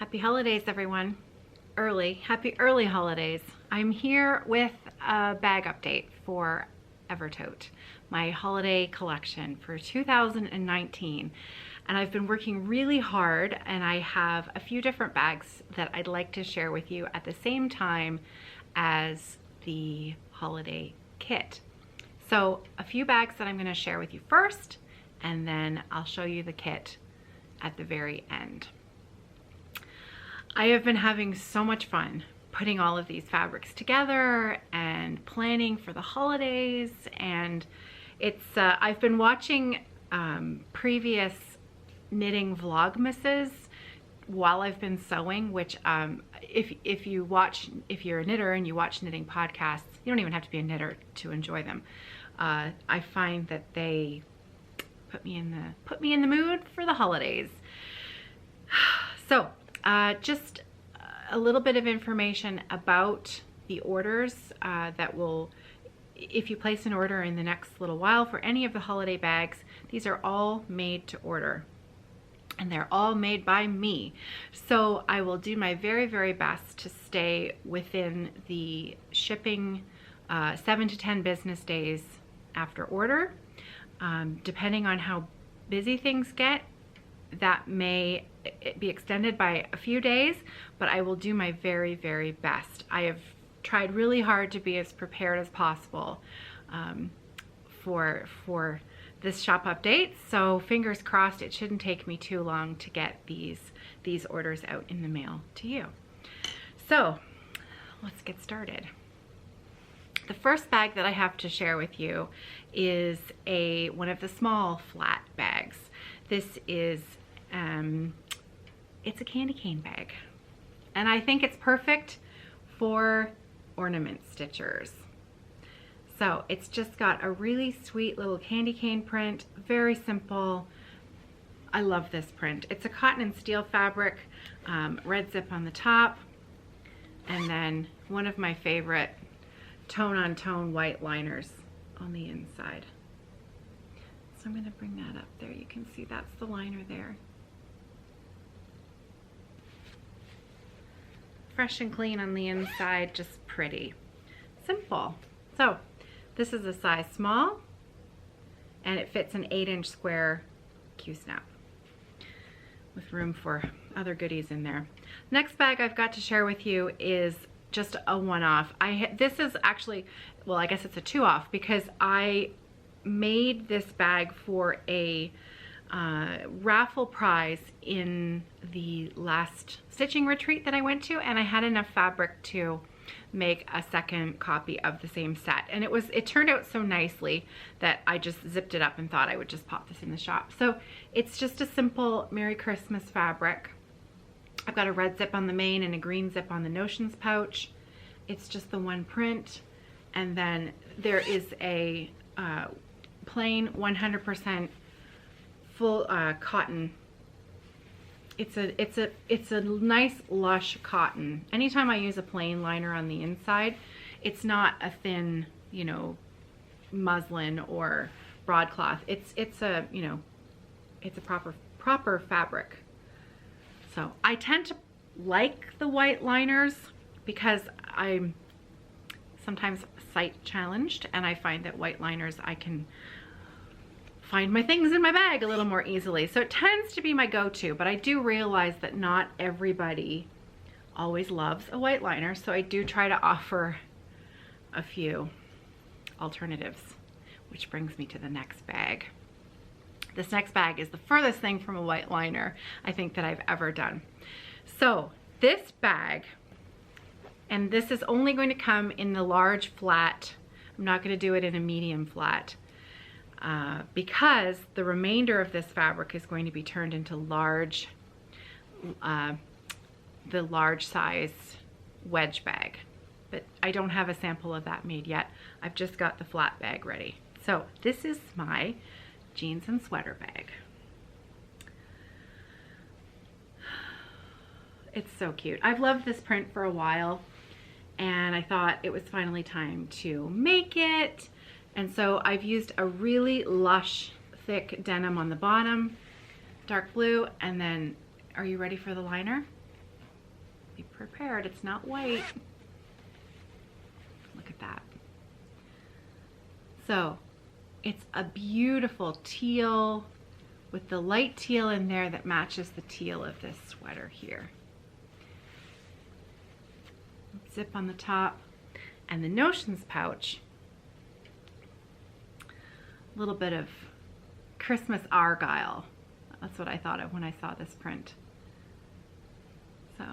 Happy holidays, everyone. Happy early holidays. I'm here with a bag update for Evertote, my holiday collection for 2019. And I've been working really hard, and I have a few different bags that I'd like to share with you at the same time as the holiday kit. So a few bags that I'm going to share with you first, and then I'll show you the kit at the very end. I have been having so much fun putting all of these fabrics together and planning for the holidays, and it's I've been watching previous knitting vlogmases while I've been sewing, which if you're a knitter and you watch knitting podcasts, you don't even have to be a knitter to enjoy them. I find that they put me in the mood for the holidays. So just a little bit of information about the orders that will, if you place an order in the next little while for any of the holiday bags, these are all made to order. And they're all made by me. So I will do my very, very best to stay within the shipping 7 to 10 business days after order. Depending on how busy things get, that may be extended by a few days, but I will do my very, very best. I have tried really hard to be as prepared as possible for this shop update, so fingers crossed it shouldn't take me too long to get these orders out in the mail to you. So let's get started. The first bag that I have to share with you is one of the small flat bags. This is it's a candy cane bag, and I think it's perfect for ornament stitchers. So it's just got a really sweet little candy cane print, very simple. I love this print. It's a cotton and steel fabric, red zip on the top, and then one of my favorite tone-on-tone white liners on the inside. So I'm going to bring that up there. You can see that's the liner there. Fresh and clean on the inside, just pretty. Simple. So this is a size small, and it fits an 8-inch square Q-snap with room for other goodies in there. Next bag I've got to share with you is just a one-off. This is actually, well, I guess it's a two-off, because I made this bag for a raffle prize in the last stitching retreat that I went to, and I had enough fabric to make a second copy of the same set, and it turned out so nicely that I just zipped it up and thought I would just pop this in the shop. So it's just a simple Merry Christmas fabric. I've got a red zip on the main and a green zip on the notions pouch. It's just the one print, and then there is a plain 100% full cotton. It's a nice lush cotton. Anytime I use a plain liner on the inside, it's not a thin, you know, muslin or broadcloth. It's a proper fabric. So I tend to like the white liners because I'm sometimes sight challenged, and I find that white liners, I can find my things in my bag a little more easily. So it tends to be my go-to, but I do realize that not everybody always loves a white liner, so I do try to offer a few alternatives, which brings me to the next bag. This next bag is the furthest thing from a white liner I think that I've ever done. So this bag, and this is only going to come in the large flat. I'm not going to do it in a medium flat because the remainder of this fabric is going to be turned into the large size wedge bag. But I don't have a sample of that made yet. I've just got the flat bag ready. So this is my jeans and sweater bag. It's so cute. I've loved this print for a while, and I thought it was finally time to make it. And so I've used a really lush, thick denim on the bottom, dark blue, and then, are you ready for the liner? Be prepared, it's not white. Look at that. So it's a beautiful teal with the light teal in there that matches the teal of this sweater here. Zip on the top, and the Notions pouch, a little bit of Christmas argyle. That's what I thought of when I saw this print. So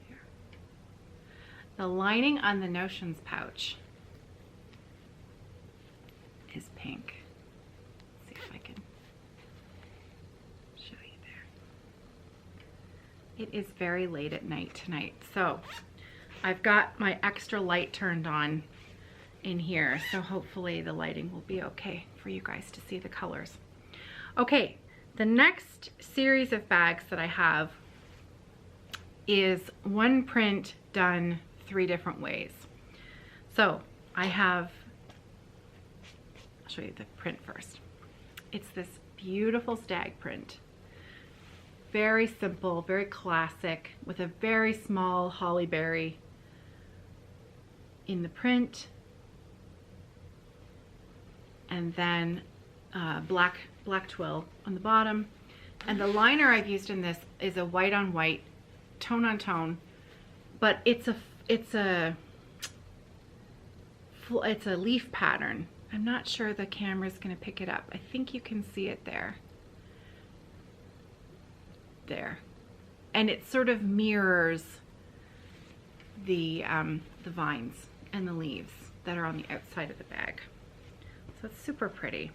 here. The lining on the Notions pouch is pink. Let's see if I can show you there. It is very late at night tonight, so I've got my extra light turned on in here, so hopefully the lighting will be okay for you guys to see the colors. Okay, the next series of bags that I have is one print done 3 different ways. So I have, I'll show you the print first. It's this beautiful stag print. Very simple, very classic, with a very small holly berry in the print, and then black twill on the bottom. And the liner I've used in this is a white on white, tone on tone, but it's a leaf pattern. I'm not sure the camera's gonna pick it up. I think you can see it there. There. And it sort of mirrors the vines and the leaves that are on the outside of the bag. So it's super pretty.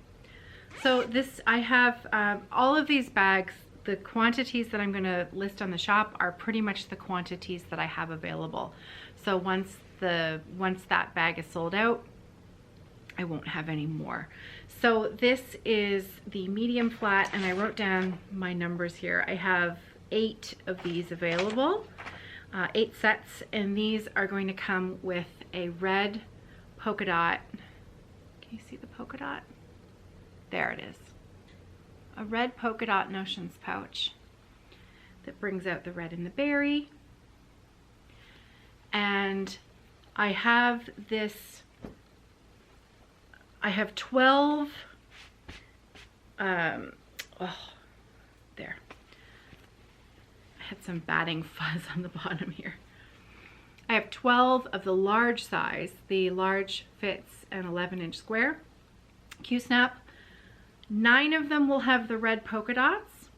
So this, I have all of these bags, the quantities that I'm going to list on the shop are pretty much the quantities that I have available. So once that bag is sold out, I won't have any more. So this is the medium flat, and I wrote down my numbers here. I have 8 of these available, 8 sets, and these are going to come with a red polka dot. Can you see the polka dot? There it is. A red polka dot Notions pouch that brings out the red and the berry. And I have this, I have 12, there. I had some batting fuzz on the bottom here. I have 12 of the large size. The large fits an 11-inch square Q-snap. 9 of them will have the red polka dots,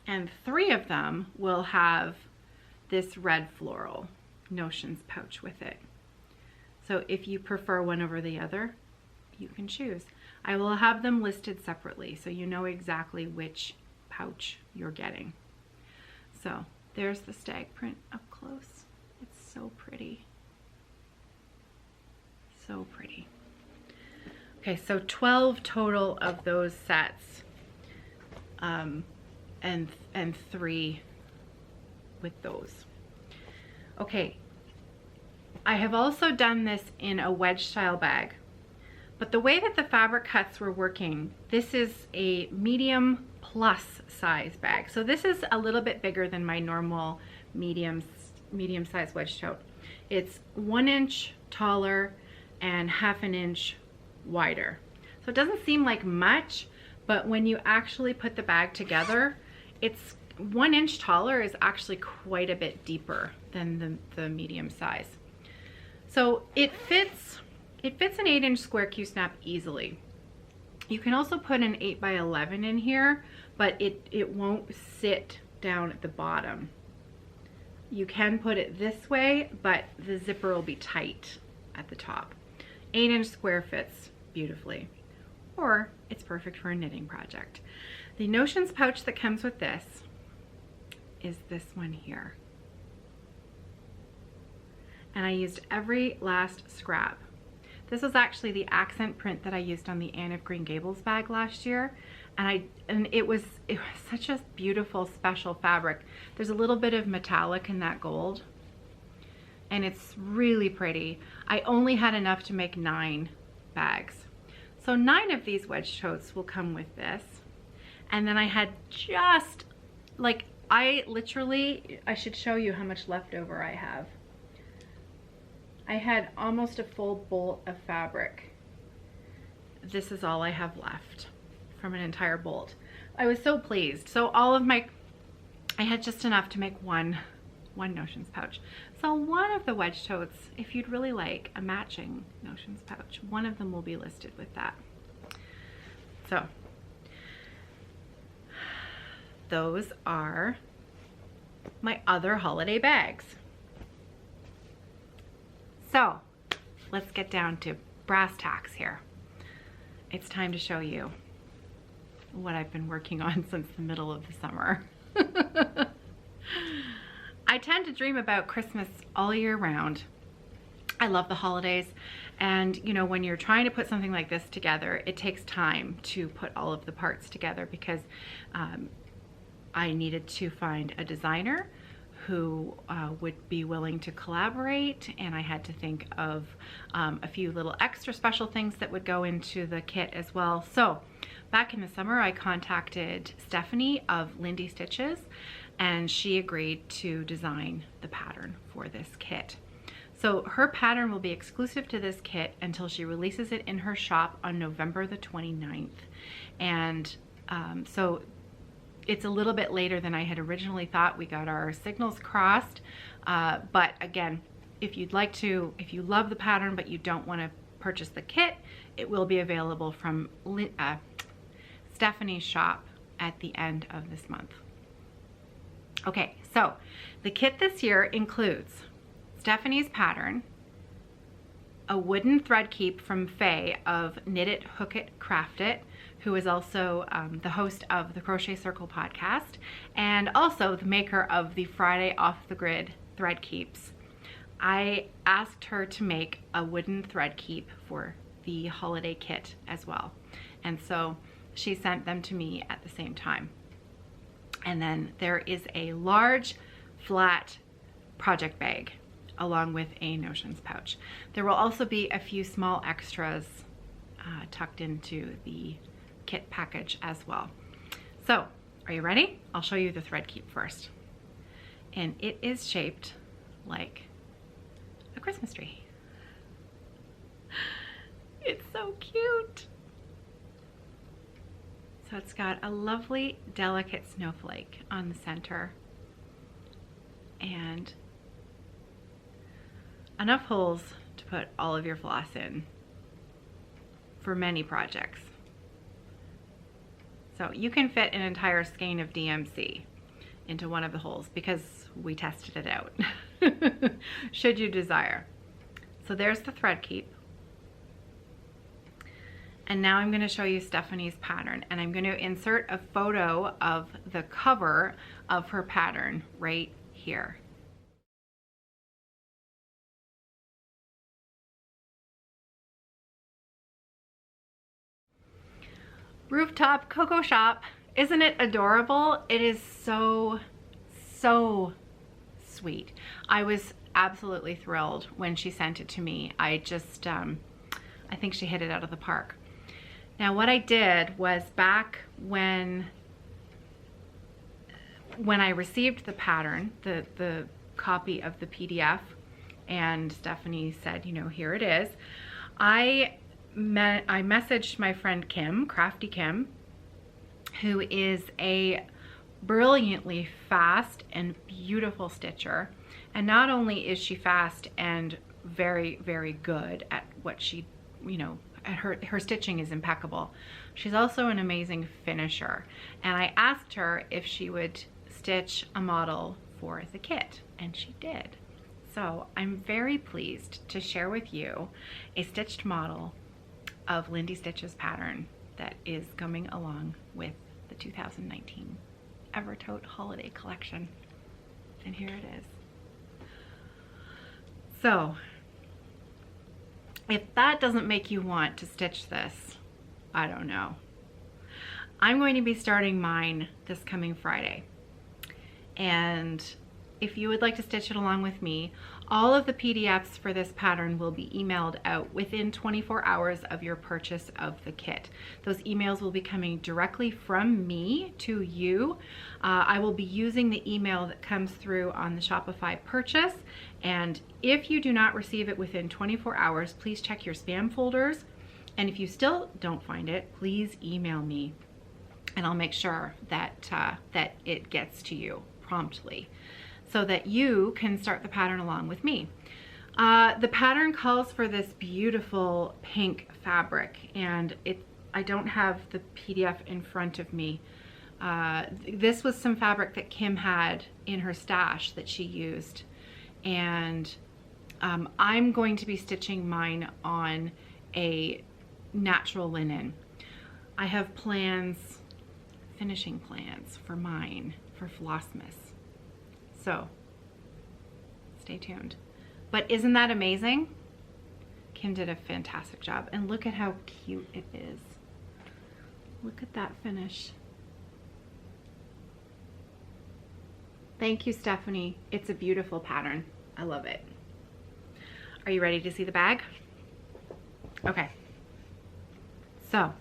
and 3 of them will have this red floral Notions pouch with it. So if you prefer one over the other, you can choose. I will have them listed separately so you know exactly which pouch you're getting. So there's the stag print up close. It's so pretty. So pretty. Okay, so 12 total of those sets, and 3 with those. Okay, I have also done this in a wedge style bag, but the way that the fabric cuts were working, this is a medium plus size bag. So this is a little bit bigger than my normal medium size wedge tote. It's 1 inch taller and 1/2 inch wider. So it doesn't seem like much, but when you actually put the bag together, it's 1 inch taller is actually quite a bit deeper than the medium size. So it fits an 8-inch square Q-snap easily. You can also put an 8x11 in here, but it won't sit down at the bottom. You can put it this way, but the zipper will be tight at the top. 8-inch square fits beautifully, or it's perfect for a knitting project. The Notions pouch that comes with this is this one here. And I used every last scrap. This was actually the accent print that I used on the Anne of Green Gables bag last year, and it was such a beautiful special fabric. There's a little bit of metallic in that gold, and it's really pretty. I only had enough to make 9 bags. So 9 of these wedge totes will come with this. And then I had just like I should show you how much leftover I have. I had almost a full bolt of fabric. This is all I have left from an entire bolt. I was so pleased. So I had just enough to make one notions pouch. So one of the wedge totes, if you'd really like a matching notions pouch, one of them will be listed with that. So those are my other holiday bags. So let's get down to brass tacks here. It's time to show you what I've been working on since the middle of the summer. I tend to dream about Christmas all year round. I love the holidays, and you know, when you're trying to put something like this together, it takes time to put all of the parts together because I needed to find a designer who would be willing to collaborate, and I had to think of a few little extra special things that would go into the kit as well. So back in the summer, I contacted Stephanie of Lindy Stitches, and she agreed to design the pattern for this kit. So her pattern will be exclusive to this kit until she releases it in her shop on November the 29th. And so it's a little bit later than I had originally thought. We got our signals crossed. But again, if you love the pattern but you don't want to purchase the kit, it will be available from Stephanie's shop at the end of this month. Okay, so the kit this year includes Stephanie's pattern, a wooden thread keep from Faye of Knit It, Hook It, Craft It, who is also the host of the Crochet Circle podcast, and also the maker of the Friday Off the Grid thread keeps. I asked her to make a wooden thread keep for the holiday kit as well. And so she sent them to me at the same time. And then there is a large flat project bag along with a notions pouch. There will also be a few small extras tucked into the kit package as well. So, are you ready? I'll show you the thread keep first. And it is shaped like a Christmas tree. It's so cute. So it's got a lovely, delicate snowflake on the center and enough holes to put all of your floss in for many projects. So you can fit an entire skein of DMC into one of the holes because we tested it out, should you desire. So there's the thread keep. And now I'm going to show you Stephanie's pattern, and I'm going to insert a photo of the cover of her pattern right here. Rooftop Cocoa Shop. Isn't it adorable? It is so, so sweet. I was absolutely thrilled when she sent it to me. I just, I think she hit it out of the park. Now what I did was back when I received the pattern, the copy of the PDF, and Stephanie said, you know, here it is, I messaged my friend Kim, Crafty Kim, who is a brilliantly fast and beautiful stitcher. And not only is she fast and very, very good at what she, you know, her stitching is impeccable. She's also an amazing finisher. And I asked her if she would stitch a model for the kit, and she did. So I'm very pleased to share with you a stitched model of Lindy Stitches pattern that is coming along with the 2019 Evertote holiday collection. And here it is. So if that doesn't make you want to stitch this, I don't know. I'm going to be starting mine this coming Friday. And if you would like to stitch it along with me, All of the PDFs for this pattern will be emailed out within 24 hours of your purchase of the kit. Those emails will be coming directly from me to you. I will be using the email that comes through on the Shopify purchase, and if you do not receive it within 24 hours, please check your spam folders, and if you still don't find it, please email me and I'll make sure that, that it gets to you promptly, so that you can start the pattern along with me. The pattern calls for this beautiful pink fabric, and I don't have the PDF in front of me. This was some fabric that Kim had in her stash that she used, and I'm going to be stitching mine on a natural linen. I have plans, finishing plans for mine for Flossmas. So stay tuned. But isn't that amazing? Kim did a fantastic job, and look at how cute it is. Look at that finish. Thank you, Stephanie. It's a beautiful pattern. I love it. Are you ready to see the bag? Okay. So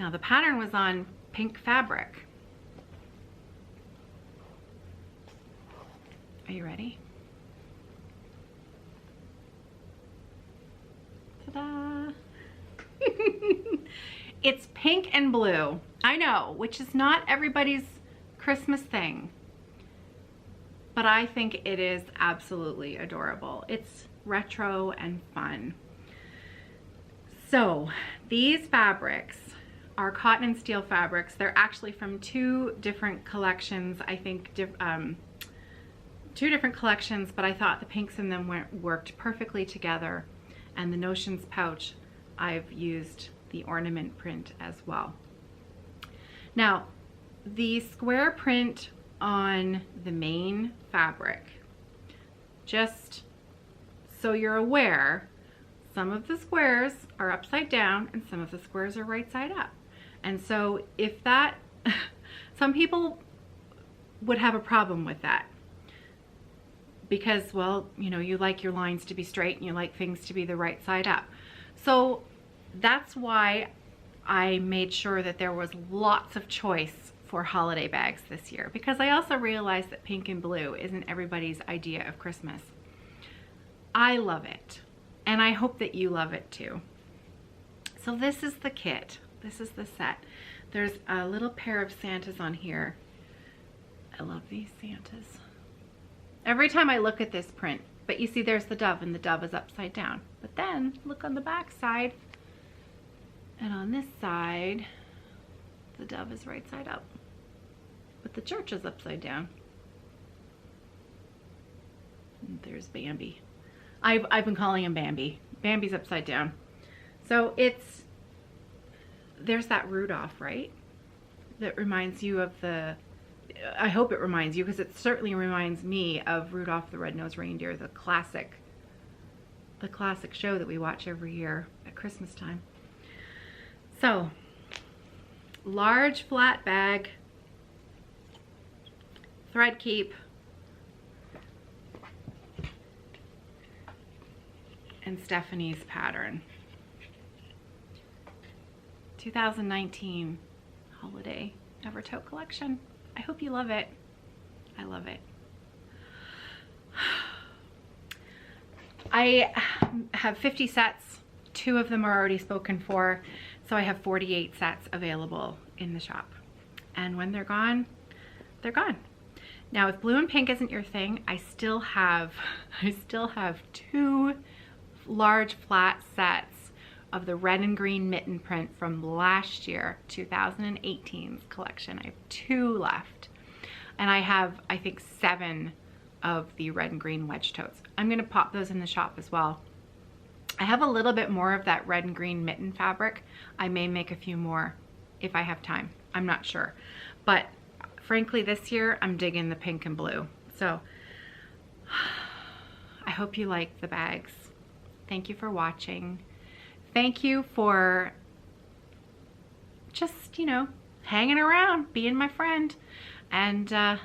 now the pattern was on pink fabric. Are you ready? Ta-da! It's pink and blue. I know, which is not everybody's Christmas thing, but I think it is absolutely adorable. It's retro and fun. So these fabrics are cotton and steel fabrics. They're actually from two different collections, I think, two different collections, but I thought the pinks in them worked perfectly together. And the Notions pouch, I've used the ornament print as well. Now, the square print on the main fabric, just so you're aware, some of the squares are upside down and some of the squares are right side up. And so if that, some people would have a problem with that, because, well, you know, you like your lines to be straight and you like things to be the right side up. So that's why I made sure that there was lots of choice for holiday bags this year, because I also realized that pink and blue isn't everybody's idea of Christmas. I love it, and I hope that you love it too. So this is the kit. This is the set. There's a little pair of Santas on here. I love these Santas. Every time I look at this print, but you see there's the dove, and the dove is upside down. But then look on the back side, and on this side, the dove is right side up, but the church is upside down. And there's Bambi. I've been calling him Bambi. Bambi's upside down. So there's that Rudolph, right? That reminds you of the, I hope it reminds you, because it certainly reminds me of Rudolph the Red-Nosed Reindeer, the classic show that we watch every year at Christmas time. So, large flat bag, thread keep, and Stephanie's pattern. 2019 holiday Evertote collection. I hope you love it. I love it. I have 50 sets. 2 of them are already spoken for, so I have 48 sets available in the shop. And when they're gone, they're gone. Now, if blue and pink isn't your thing, I still have 2 large flat sets of the red and green mitten print from last year, 2018's collection. I have 2 left. And I have, I think, 7 of the red and green wedge totes. I'm gonna pop those in the shop as well. I have a little bit more of that red and green mitten fabric. I may make a few more if I have time. I'm not sure. But frankly, this year, I'm digging the pink and blue. So I hope you like the bags. Thank you for watching. Thank you for just, you know, hanging around, being my friend. And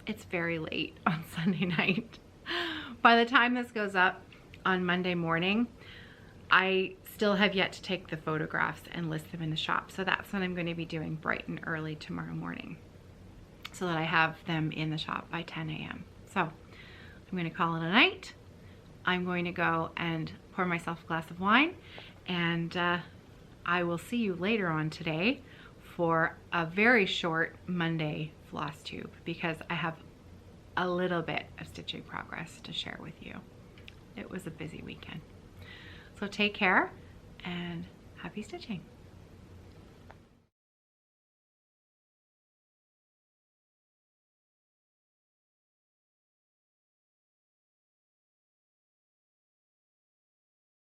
it's very late on Sunday night. By the time this goes up on Monday morning, I still have yet to take the photographs and list them in the shop. So that's what I'm going to be doing bright and early tomorrow morning, so that I have them in the shop by 10 a.m. So I'm going to call it a night. I'm going to go and pour myself a glass of wine, and I will see you later on today for a very short Monday floss tube, because I have a little bit of stitching progress to share with you. It was a busy weekend. So take care and happy stitching.